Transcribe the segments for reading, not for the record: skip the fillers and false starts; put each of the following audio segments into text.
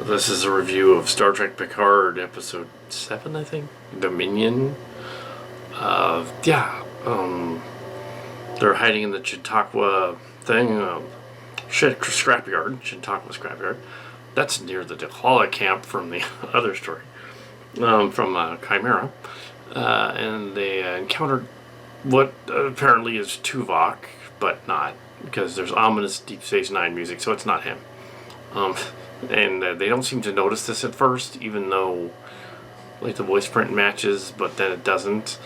This is a review of Star Trek Picard, episode 7, I think? Dominion. They're hiding in the Chautauqua thing, scrapyard, Chautauqua scrapyard. That's near the Dahlak camp from the other story, from Chimera. And they encountered what apparently is Tuvok, but not, because there's ominous Deep Space Nine music, so it's not him. And they don't seem to notice this at first, even though like the voice print matches, but then it doesn't.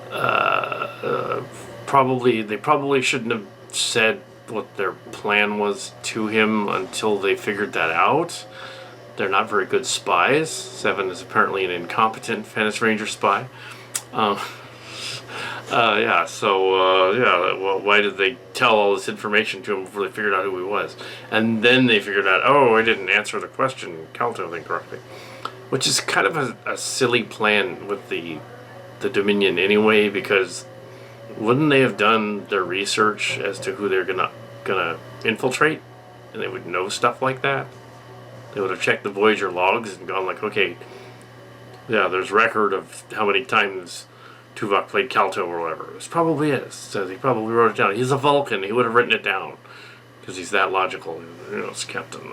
They probably shouldn't have said what their plan was to him until they figured that out. They're not very good spies. Seven is apparently an incompetent Fenris Ranger spy. Why did they tell all this information to him before they figured out who he was? And then they figured out, oh, I didn't answer the question, Calto thing correctly. Which is kind of a silly plan with the Dominion anyway, because wouldn't they have done their research as to who they're gonna infiltrate? And they would know stuff like that? They would have checked the Voyager logs and gone like, okay, yeah, there's record of how many times Tuvok played Calto or whatever. It probably is. So he probably wrote it down. He's a Vulcan. He would have written it down because he's that logical. It's Captain.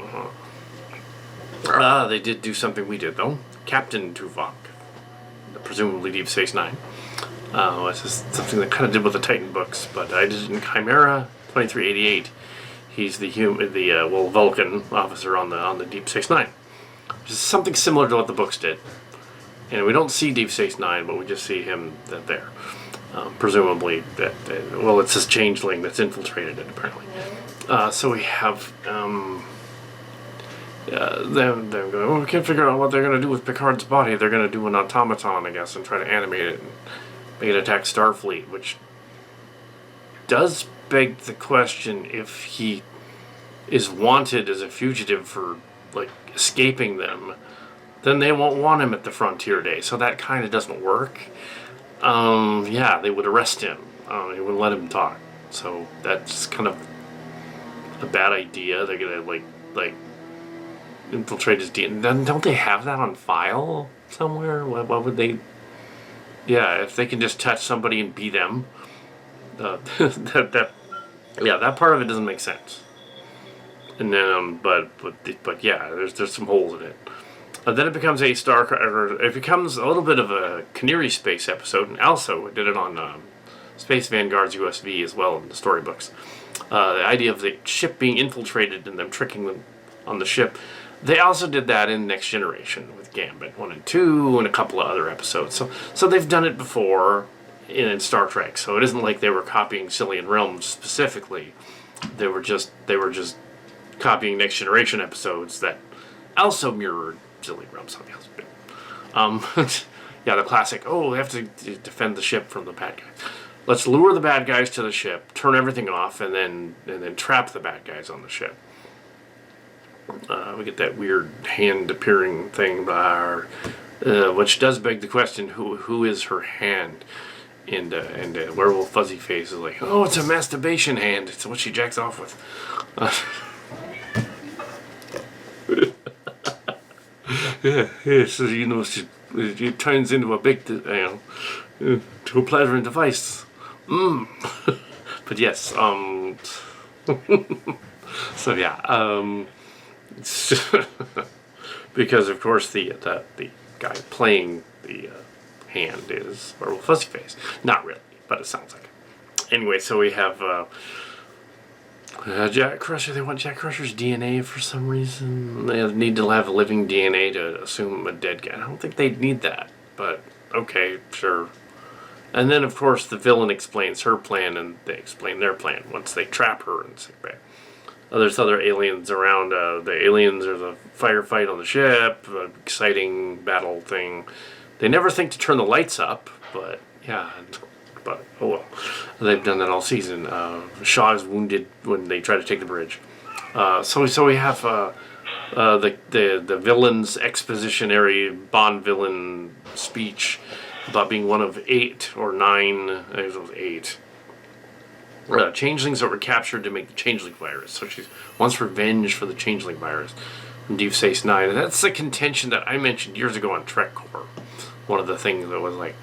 They did do something we did though. Captain Tuvok, presumably Deep Space Nine. This is something that kind of did with the Titan books, but I did it in Chimera 2388. He's the Vulcan officer on the Deep Space Nine, which is something similar to what the books did. And we don't see Deep Space Nine, but we just see him there. Presumably, it's this changeling that's infiltrated it, apparently. So we have them going, we can't figure out what they're going to do with Picard's body. They're going to do an automaton, I guess, and try to animate it and make it attack Starfleet, which does beg the question if he is wanted as a fugitive for, like, escaping them, then they won't want him at the Frontier Day, so that kind of doesn't work. They would arrest him. They wouldn't let him talk. So that's kind of a bad idea. They're gonna like infiltrate his DNA. Then don't they have that on file somewhere? What would they? Yeah, if they can just touch somebody and be them, that part of it doesn't make sense. And then, but yeah, there's some holes in it. Then it becomes it becomes a little bit of a Canary Space episode, and also did it on Space Vanguard's USV as well in the storybooks. The idea of the ship being infiltrated and them tricking them on the ship. They also did that in Next Generation with Gambit 1 and 2 and a couple of other episodes. So they've done it before in Star Trek. So it isn't like they were copying Cillian Realms specifically. They were just copying Next Generation episodes that also mirrored Cillian Realms, something else. The classic, we have to defend the ship from the bad guys. Let's lure the bad guys to the ship, turn everything off, and then trap the bad guys on the ship. We get that weird hand appearing thing, which does beg the question: who is her hand? And Werewolf Fuzzy Face is like, it's a masturbation hand. It's what she jacks off with. So it turns into a big, to a pleasuring device. But yes, so yeah, because of course the guy playing the hand is Werewolf Fuzzy Face. Not really, but it sounds like it. Anyway, so we have Jack Crusher. They want Jack Crusher's DNA for some reason. They need to have living DNA to assume a dead guy. I don't think they'd need that, but okay, sure. And then, of course, the villain explains her plan, and they explain their plan once they trap her in sickbay. There's other aliens around. The aliens are the firefight on the ship, exciting battle thing. They never think to turn the lights up, but yeah. But oh well, they've done that all season. Shaw is wounded when they try to take the bridge. So we have the villain's expositionary Bond villain speech about being one of 8 or 9. I think it was 8 changelings that were captured to make the changeling virus. So she wants revenge for the changeling virus. Deep Space Nine. And that's the contention that I mentioned years ago on Trek Core. One of the things that was like,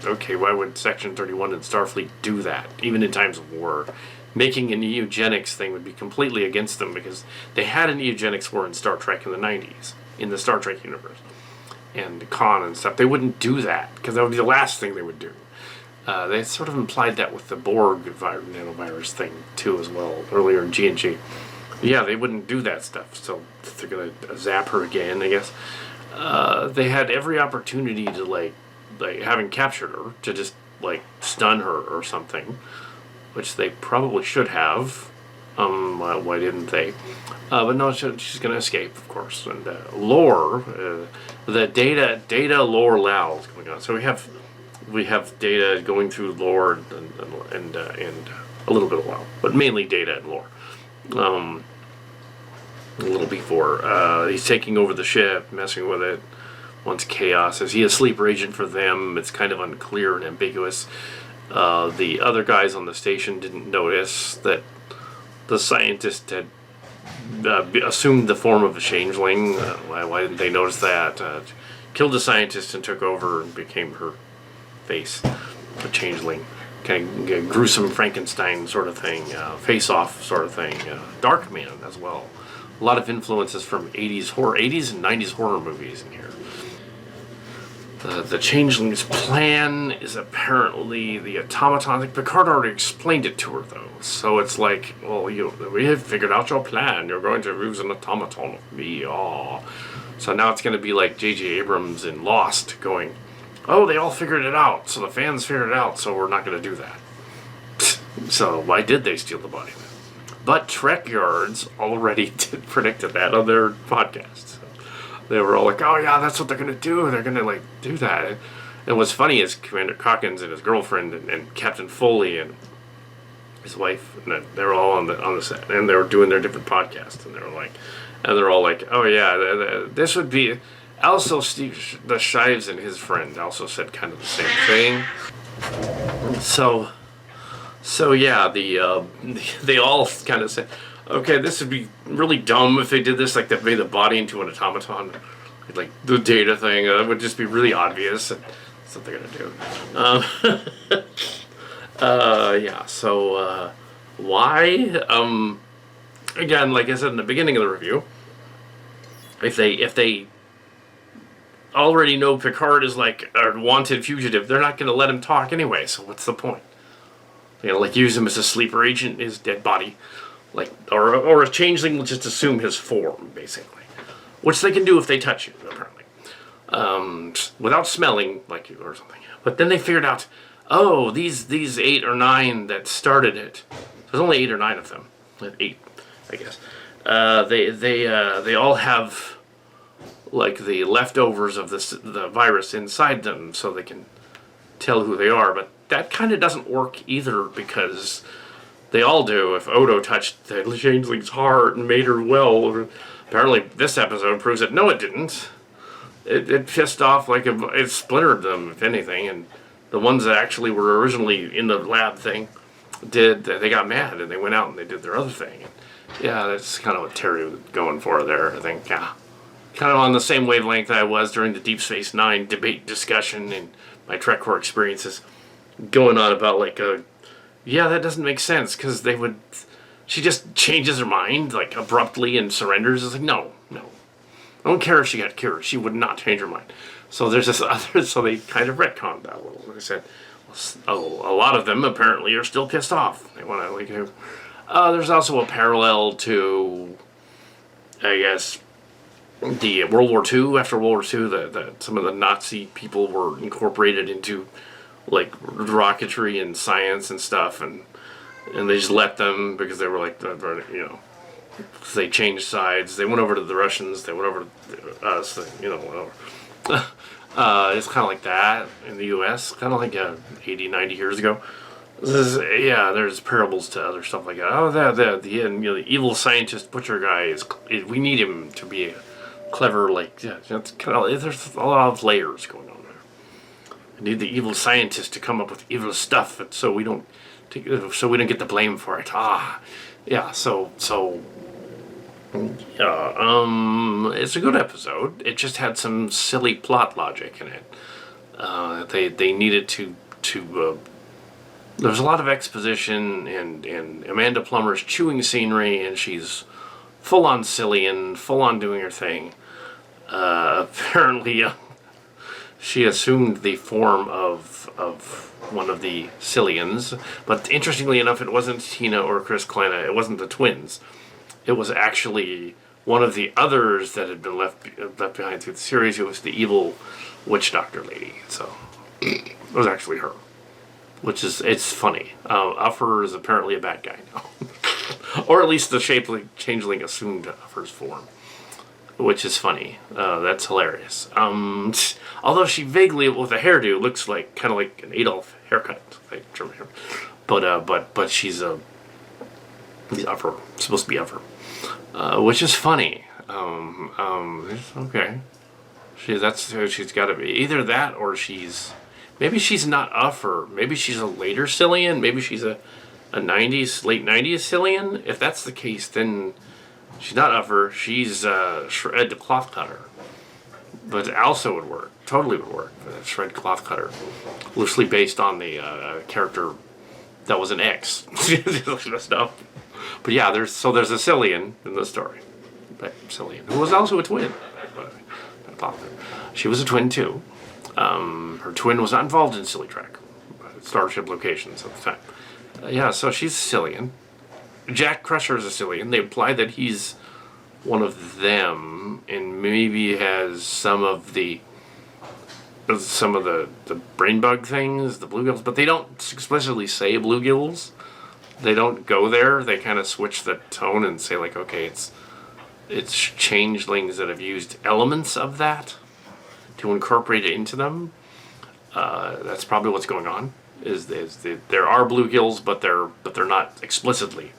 okay, why would Section 31 and Starfleet do that, even in times of war? Making an eugenics thing would be completely against them, because they had an eugenics war in Star Trek in the 90s, in the Star Trek universe. And Khan and stuff, they wouldn't do that, because that would be the last thing they would do. They sort of implied that with the Borg nanovirus thing, too, as well, earlier in G&G. Yeah, they wouldn't do that stuff, so they're going to zap her again, I guess. They had every opportunity to, like having captured her, to just, stun her or something, which they probably should have. Why didn't they? But no, she's going to escape, of course. And lore, the data lore Lao is going on. So we have data going through lore and a little bit of Lao, but mainly data and lore. A little before he's taking over the ship, messing with it. Once chaos, is he a sleeper agent for them? It's kind of unclear and ambiguous. The other guys on the station didn't notice that the scientist had assumed the form of a changeling. Why didn't they notice that? Killed the scientist and took over and became her face, a changeling. Kind of gruesome Frankenstein sort of thing, face-off sort of thing. Dark Man as well. A lot of influences from 80s and 90s horror movies in here. The changeling's plan is apparently the automaton. Like Picard already explained it to her, though. So it's like, well, we have figured out your plan. You're going to use an automaton with me. Oh. So now it's going to be like J.J. Abrams in Lost going, oh, they all figured it out. So the fans figured it out, so we're not going to do that. So why did they steal the body then? But Trek Yards already predicted that on their podcast. So they were all like, oh yeah, that's what they're going to do. They're going to do that. And what's funny is Commander Calkins and his girlfriend and Captain Foley and his wife, and they were all on the set, and they were doing their different podcasts, and they're all like, oh yeah, this would be. Also, Steve the Shives and his friend also said kind of the same thing. So yeah, they all kind of said, okay, this would be really dumb if they did this, like they made the body into an automaton, like the data thing. It would just be really obvious. And that's what they're gonna do. Yeah. So why? Again, like I said in the beginning of the review, if they already know Picard is like a wanted fugitive, they're not going to let him talk anyway, so what's the point? Use him as a sleeper agent, his dead body. Or a changeling will just assume his form, basically. Which they can do if they touch you, apparently. Without smelling like you or something. But then they figured out, oh, these 8 or 9 that started it, there's only 8 or 9 of them. 8, I guess. They all have the leftovers of the virus inside them, so they can tell who they are. But that kind of doesn't work either, because they all do. If Odo touched the changeling's heart and made her well, apparently this episode proves that no, it didn't. It pissed off, it splintered them, if anything, and the ones that actually were originally in the lab thing they got mad and they went out and they did their other thing. And yeah, that's kind of what Terry was going for there, I think. Yeah. Kind of on the same wavelength I was during the Deep Space Nine debate discussion and my Trek Core experiences, going on about yeah, that doesn't make sense, because she just changes her mind abruptly and surrenders. It's like, no, I don't care if she got cured, she would not change her mind. So there's this other, so they kind of retconned that a little. They said, a lot of them apparently are still pissed off. They want to there's also a parallel to, I guess, the World War II. After World War II, some of the Nazi people were incorporated into rocketry and science and stuff, and they just let them, because they were they changed sides. They went over to the Russians. They went over to us. Whatever. It's kind of like that in the U.S. Kind of 80, 90 years ago. There's parables to other stuff like that. Oh, the evil scientist butcher guy we need him to be clever. It's kind of, there's a lot of layers going on there. We need the evil scientist to come up with evil stuff, so we don't get the blame for it. So It's a good episode. It just had some silly plot logic in it. They needed to. There was a lot of exposition and Amanda Plummer's chewing scenery, and she's full on silly and full on doing her thing. Apparently, she assumed the form of one of the Cillians, but interestingly enough, it wasn't Tina or Chris Kleina. It wasn't the twins. It was actually one of the others that had been left behind through the series. It was the evil witch doctor lady. So it was actually her, which is it's funny. Uffer is apparently a bad guy now, or at least the changeling assumed Uffer's form, which is funny. That's hilarious. Although she vaguely, with a hairdo, looks like kind of like an Adolf haircut, like German hair. But she's Uffer, supposed to be Uffer, which is funny. Okay, she's got to be either that or maybe she's not Uffer. Maybe she's a later Cillian. Maybe she's a '90s, late '90s Cillian. If that's the case, then she's not Uffer. She's Shred the Cloth Cutter. But also would work. Totally would work. Shred Cloth Cutter, loosely based on the character that was an X. Messed up. But yeah, there's a Cillian in the story. Cillian, who was also a twin. She was a twin too. Her twin was not involved in Silly Trek, Starship Locations at the time. Yeah, so she's a Cillian. Jack Crusher is a Cillian. They imply that he's one of them, and maybe has some of the brain bug things, the bluegills, but they don't explicitly say bluegills. They don't go there. They kind of switch the tone and say like, okay, it's changelings that have used elements of that to incorporate it into them. That's probably what's going on. There are bluegills, but they're not explicitly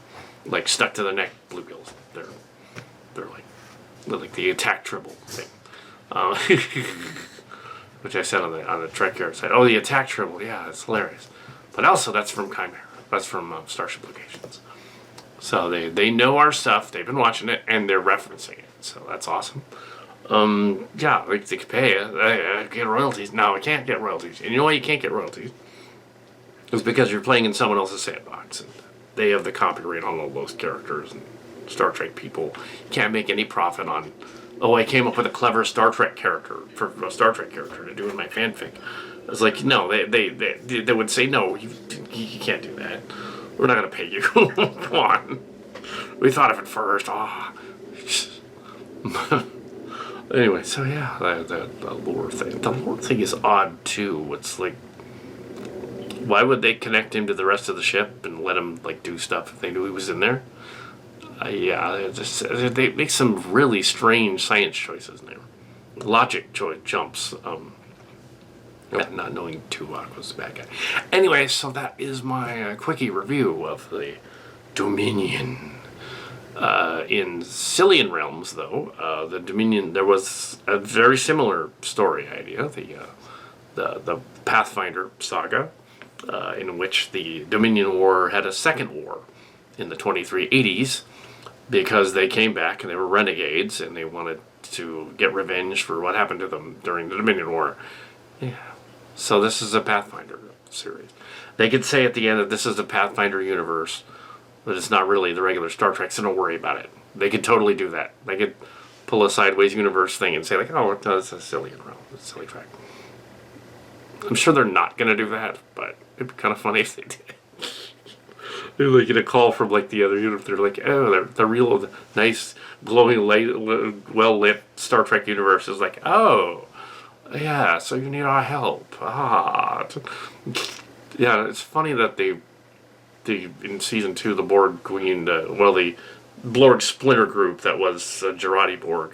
like stuck to the neck bluegills. They're like the attack tribble thing, which I said on the Trek Yard site. Oh, the attack tribble, yeah, it's hilarious. But also that's from Chimera. That's from Starship Locations. So they know our stuff. They've been watching it and they're referencing it. So that's awesome. Yeah, like they could pay get royalties. No, I can't get royalties. And you know why you can't get royalties? It's because you're playing in someone else's sandbox, and they have the copyright on all those characters and Star Trek people. You can't make any profit on. Oh, I came up with a clever Star Trek character for a Star Trek character to do in my fanfic. It's like no, they would say no. You can't do that. We're not going to pay you. Come on. We thought of it first. Anyway, so yeah, the lore thing. The lore thing is odd too. It's like, why would they connect him to the rest of the ship and let him like do stuff if they knew he was in there? Yeah, they make some really strange science choices there. Logic jumps. Not knowing Tuvok was the bad guy. Anyway, so that is my quickie review of the Dominion. In Cillian realms, though, the Dominion, there was a very similar story idea, the Pathfinder saga, in which the Dominion War had a second war in the 2380s, because they came back and they were renegades and they wanted to get revenge for what happened to them during the Dominion War. Yeah. So this is a Pathfinder series. They could say at the end that this is a Pathfinder universe, but it's not really the regular Star Trek, so don't worry about it. They could totally do that. They could pull a sideways universe thing and say like, oh, it's a silly realm, it's a silly Trek. I'm sure they're not going to do that, but it'd be kind of funny if they did. They like get a call from like the other universe. They're like, oh, the real nice, glowing, light, well lit Star Trek universe is like, oh, yeah. So you need our help. Yeah. It's funny that they in season 2 the Borg Queen, the Borg splinter group that was Jurati Borg,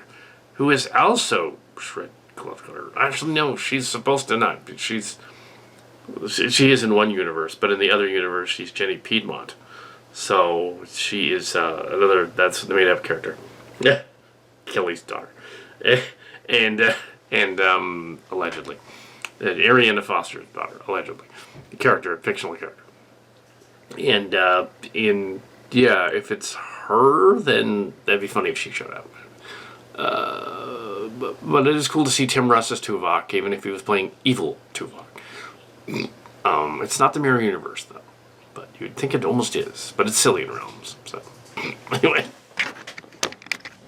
who is also Shred Cloth Cutter. Actually, no, she's supposed to not. She is in one universe, but in the other universe, she's Jenny Piedmont. So she is another. That's the made-up character. Yeah, Kelly's daughter, and allegedly, Ariana Foster's daughter, allegedly, fictional character. And if it's her, then that'd be funny if she showed up. But it is cool to see Tim Russ as Tuvok, even if he was playing evil Tuvok. It's not the Mirror Universe, though. But you'd think it almost is. But it's Cillian Realms, so... Anyway.